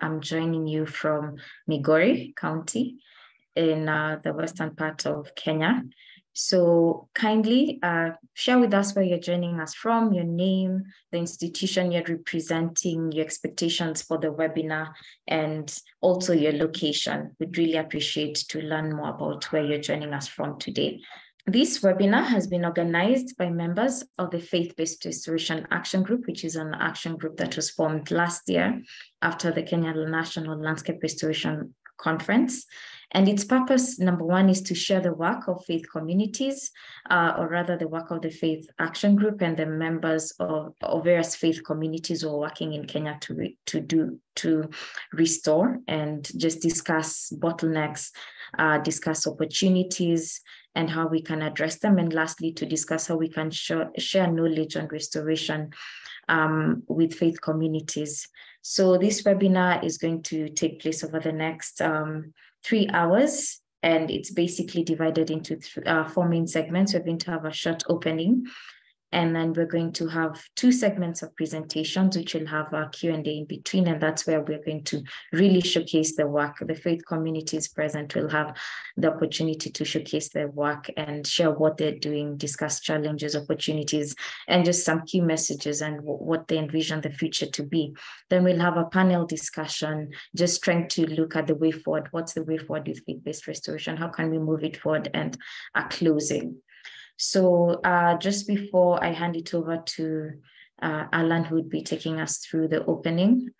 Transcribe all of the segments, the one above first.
I'm joining you from Migori County in the western part of Kenya. So kindly share with us where you're joining us from, your name, the institution you're representing, your expectations for the webinar, and also your location. We'd really appreciate to learn more about where you're joining us from today. This webinar has been organized by members of the Faith-Based Restoration Action Group, which is an action group that was formed last year after the Kenya National Landscape Restoration Conference. And its purpose, number one, is to share the work of faith communities, or rather the work of the Faith Action Group and the members of various faith communities who are working in Kenya to restore and just discuss bottlenecks, discuss opportunities, and how we can address them. And lastly, to discuss how we can share knowledge on restoration with faith communities. So this webinar is going to take place over the next 3 hours, and it's basically divided into 4 main segments. We're going to have a short opening, and then we're going to have 2 segments of presentations, which will have a Q&A in between, and that's where we're going to really showcase the work. The faith communities present will have the opportunity to showcase their work and share what they're doing, discuss challenges, opportunities, and just some key messages and what they envision the future to be. Then we'll have a panel discussion, just trying to look at the way forward. What's the way forward with faith-based restoration? How can we move it forward? And a closing. So just before I hand it over to Alan, who would be taking us through the opening,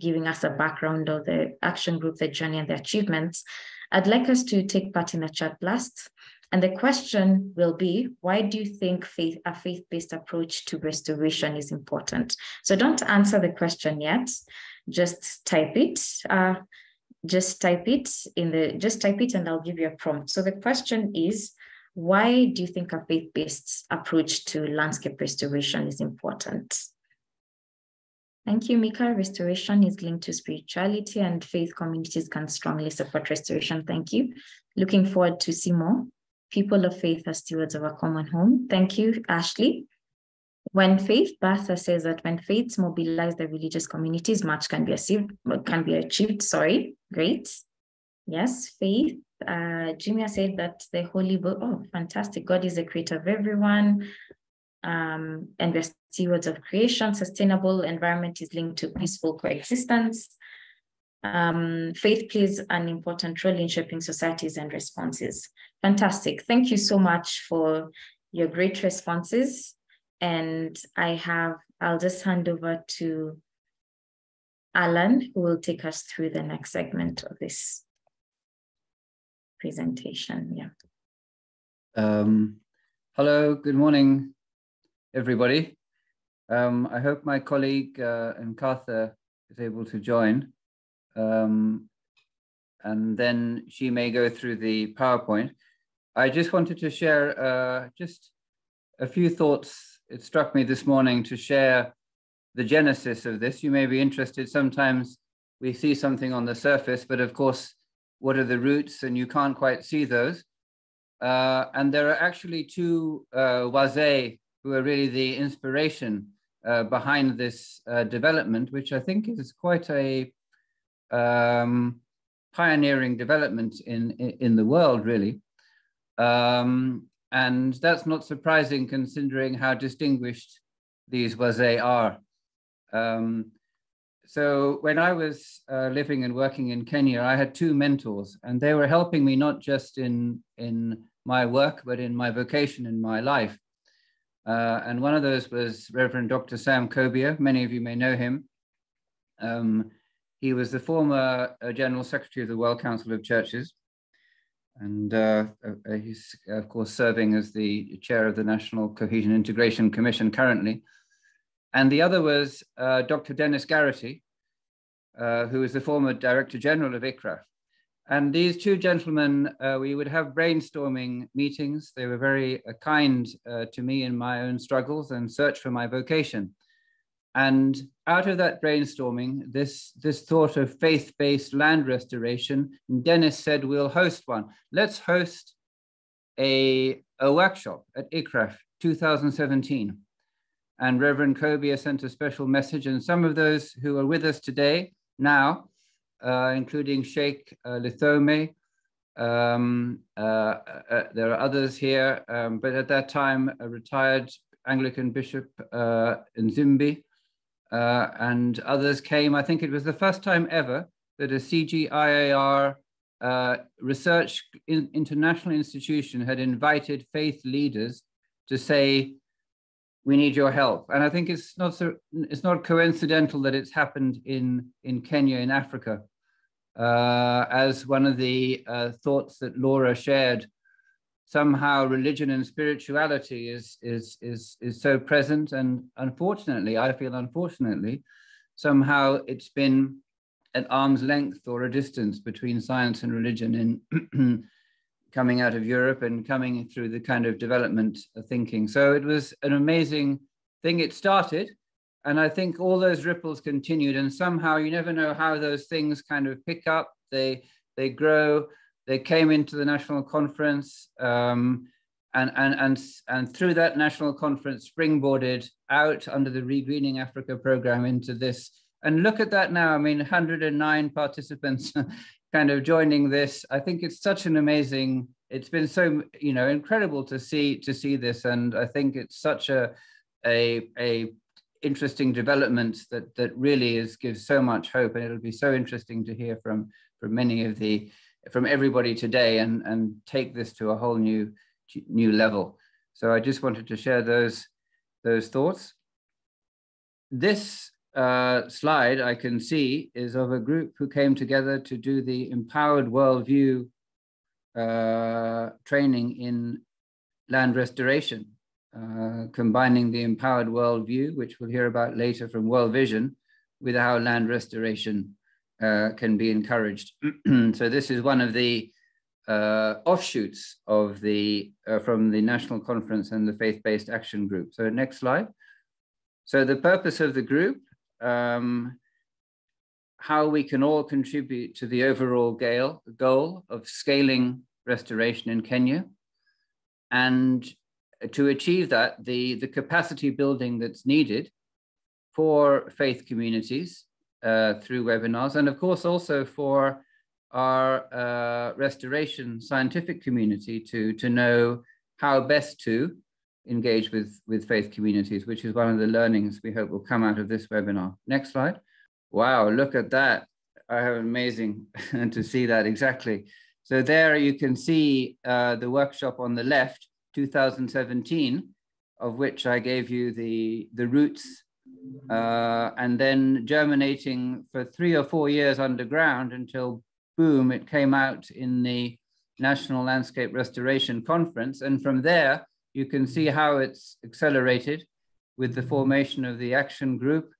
giving us a background of the action group, the journey and the achievements, I'd like us to take part in a chat blast. And the question will be, why do you think a faith-based approach to restoration is important? So don't answer the question yet, just type it. Just type it and I'll give you a prompt. So the question is, why do you think a faith-based approach to landscape restoration is important? Thank you, Mika. Restoration is linked to spirituality, and faith communities can strongly support restoration. Thank you. Looking forward to see more. People of faith are stewards of a common home. Thank you, Ashley. Bertha says that when faiths mobilize the religious communities, much can be achieved. Sorry, great. Yes, faith. Jimmy said that the Holy Book, oh, fantastic. God is the creator of everyone. And we're stewards of creation. Sustainable environment is linked to peaceful coexistence. Faith plays an important role in shaping societies and responses. Fantastic. Thank you so much for your great responses. And I'll just hand over to Alan, who will take us through the next segment of this presentation. Yeah. Hello, good morning, everybody. I hope my colleague Nkatha is able to join. And then she may go through the PowerPoint. I just wanted to share just a few thoughts. It struck me this morning to share the genesis of this. You may be interested. Sometimes we see something on the surface, but of course, what are the roots? And you can't quite see those. And there are actually 2 wazee who are really the inspiration behind this development, which I think is quite a pioneering development in the world, really. And that's not surprising considering how distinguished these wazee are. So when I was living and working in Kenya, I had 2 mentors, and they were helping me not just in my work, but in my vocation in my life. And one of those was Reverend Dr. Sam Kobia. Many of you may know him. He was the former General Secretary of the World Council of Churches. And he's, of course, serving as the chair of the National Cohesion Integration Commission currently. And the other was Dr. Dennis Garrity, who is the former Director General of ICRAF. And these 2 gentlemen, we would have brainstorming meetings. They were very kind to me in my own struggles and search for my vocation. And out of that brainstorming, this thought of faith-based land restoration, Dennis said, we'll host one. Let's host a workshop at ICRAF 2017. And Reverend Kobia sent a special message, and some of those who are with us today now, including Sheikh Lithome. There are others here, but at that time, a retired Anglican Bishop Nzimbi and others came. I think it was the first time ever that a CGIAR research international institution had invited faith leaders to say, we need your help. And I think it's not coincidental that it's happened in Kenya, in Africa. As one of the thoughts that Laura shared, somehow religion and spirituality is so present, and unfortunately, I feel unfortunately, somehow it's been at arm's length or a distance between science and religion in coming out of Europe and coming through the kind of development thinking. So it was an amazing thing. It started, and I think all those ripples continued, and somehow you never know how those things kind of pick up, they grow. They came into the national conference, and through that national conference springboarded out under the Regreening Africa program into this. And look at that now, I mean, 109 participants kind of joining this. I think it's such an amazing, it's been so, incredible to see this. And I think it's such a interesting development that really gives so much hope. And it'll be so interesting to hear from everybody today and take this to a whole new level. So I just wanted to share those thoughts. This slide I can see is of a group who came together to do the Empowered Worldview training in land restoration, combining the Empowered Worldview, which we'll hear about later from World Vision, with how land restoration can be encouraged. So this is one of the offshoots of from the National Conference and the Faith-Based Action Group. So next slide. So the purpose of the group, how we can all contribute to the overall goal of scaling restoration in Kenya. And to achieve that, the capacity building that's needed for faith communities through webinars, and of course also for our restoration scientific community to know how best to engage with faith communities, which is one of the learnings we hope will come out of this webinar. Next slide. Wow, look at that. I have amazing to see that exactly. So there you can see the workshop on the left, 2017, of which I gave you the roots, and then germinating for 3 or 4 years underground until boom, it came out in the National Landscape Restoration Conference. And from there, you can see how it's accelerated with the formation of the action group.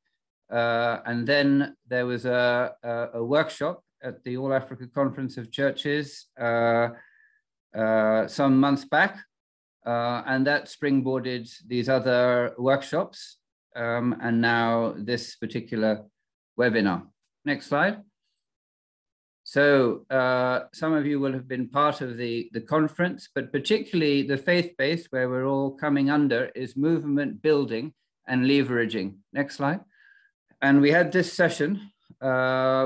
And then there was a workshop at the All Africa Conference of Churches some months back. And that springboarded these other workshops. And now this particular webinar. Next slide. So some of you will have been part of the conference, but particularly the faith-based, where we're all coming under, is movement building and leveraging. Next slide. And we had this session,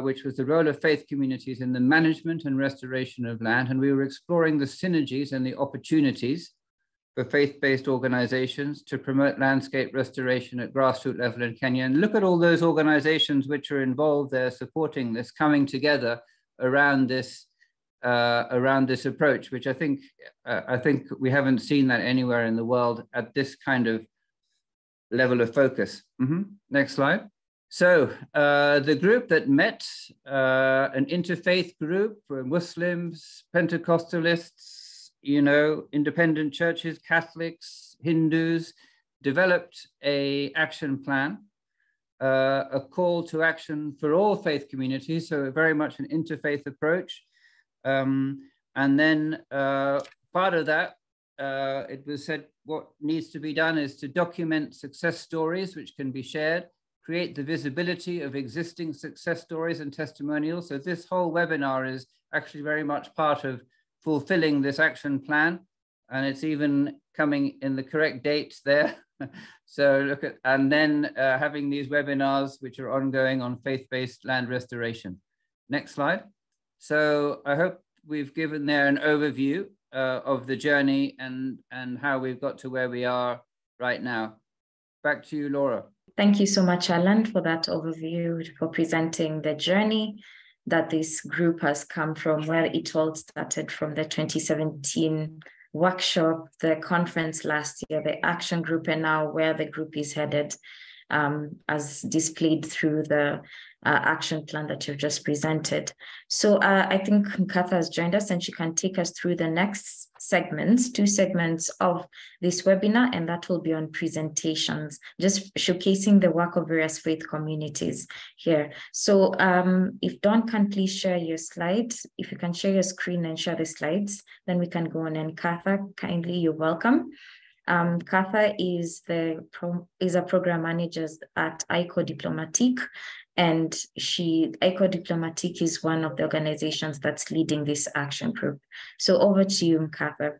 which was the role of faith communities in the management and restoration of land. And we were exploring the synergies and the opportunities for faith-based organizations to promote landscape restoration at grassroots level in Kenya. And look at all those organizations which are involved there supporting this, coming together around this approach, which I think we haven't seen that anywhere in the world at this kind of level of focus. Next slide. So the group that met, an interfaith group for Muslims, Pentecostalists, independent churches, Catholics, Hindus, developed an action plan, a call to action for all faith communities, so very much an interfaith approach. And then part of that, it was said what needs to be done is to document success stories which can be shared, create the visibility of existing success stories and testimonials. So this whole webinar is actually very much part of fulfilling this action plan and it's even coming in the correct dates there. So look at, and then having these webinars which are ongoing on faith-based land restoration. Next slide. So I hope we've given there an overview of the journey and how we've got to where we are right now. Back to you, Laura. Thank you so much, Alan, for that overview, for presenting the journey that this group has come from, where it all started from the 2017 workshop, the conference last year, the action group, and now where the group is headed, as displayed through the action plan that you've just presented. So I think Nkatha has joined us, and she can take us through the next segments, 2 segments of this webinar, and that will be on presentations, just showcasing the work of various faith communities here. So if Dawn can please share your slides, if you can share your screen and share the slides, then we can go on. And Nkatha, kindly, you're welcome. Nkatha is a program manager at ICO Diplomatique, and ICO Diplomatique is one of the organizations that's leading this action group. So over to you, Nkatha.